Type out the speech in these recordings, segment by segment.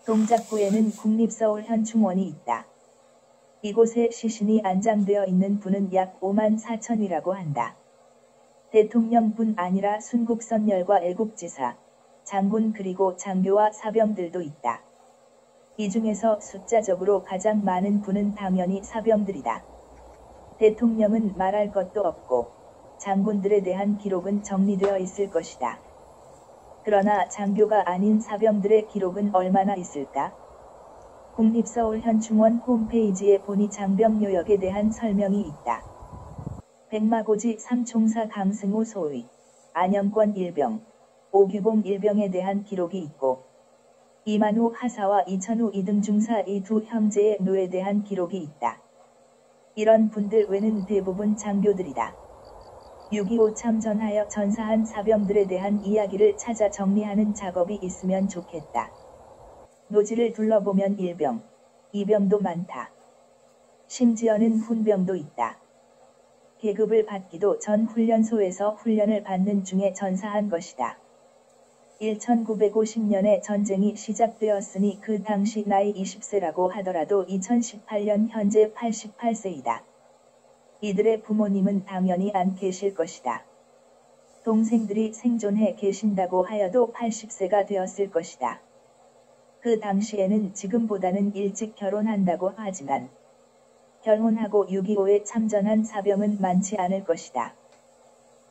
동작구에는 국립서울현충원이 있다. 이곳에 시신이 안장되어 있는 분은 약 5만 4천이라고 한다. 대통령뿐 아니라 순국선열과 애국지사, 장군 그리고 장교와 사병들도 있다. 이 중에서 숫자적으로 가장 많은 분은 당연히 사병들이다. 대통령은 말할 것도 없고 장군들에 대한 기록은 정리되어 있을 것이다. 그러나 장교가 아닌 사병들의 기록은 얼마나 있을까? 국립서울현충원 홈페이지에 보니 장병요역에 대한 설명이 있다. 백마고지 삼총사 강승우 소위, 안영권 일병, 오규봉 일병에 대한 기록이 있고 이만우 하사와 이천우 이등중사 이 두 형제의 묘에 대한 기록이 있다. 이런 분들 외는 대부분 장교들이다. 6.25 참전하여 전사한 사병들에 대한 이야기를 찾아 정리하는 작업이 있으면 좋겠다. 노지를 둘러보면 1병, 2병도 많다. 심지어는 훈병도 있다. 계급을 받기도 전 훈련소에서 훈련을 받는 중에 전사한 것이다. 1950년에 전쟁이 시작되었으니 그 당시 나이 20세라고 하더라도 2018년 현재 88세이다. 이들의 부모님은 당연히 안 계실 것이다. 동생들이 생존해 계신다고 하여도 80세가 되었을 것이다. 그 당시에는 지금보다는 일찍 결혼한다고 하지만 결혼하고 6.25에 참전한 사병은 많지 않을 것이다.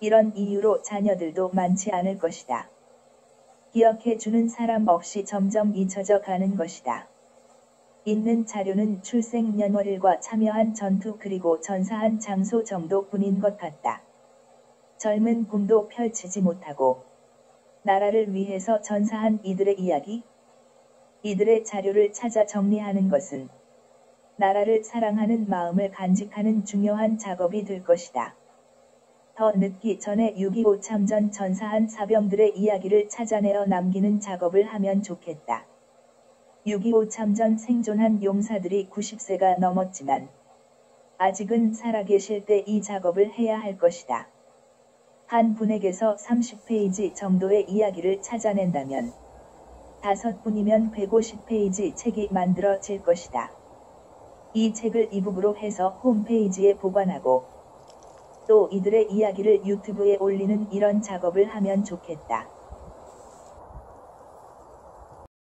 이런 이유로 자녀들도 많지 않을 것이다. 기억해주는 사람 없이 점점 잊혀져 가는 것이다. 있는 자료는 출생년월일과 참여한 전투 그리고 전사한 장소 정도뿐인 것 같다. 젊은 꿈도 펼치지 못하고 나라를 위해서 전사한 이들의 이야기, 이들의 자료를 찾아 정리하는 것은 나라를 사랑하는 마음을 간직하는 중요한 작업이 될 것이다. 더 늦기 전에 6.25 참전 전사한 사병들의 이야기를 찾아내어 남기는 작업을 하면 좋겠다. 6.25 참전 생존한 용사들이 90세가 넘었지만 아직은 살아계실 때 이 작업을 해야 할 것이다. 한 분에게서 30페이지 정도의 이야기를 찾아낸다면 5분이면 150페이지 책이 만들어질 것이다. 이 책을 이북으로 해서 홈페이지에 보관하고 또 이들의 이야기를 유튜브에 올리는 이런 작업을 하면 좋겠다.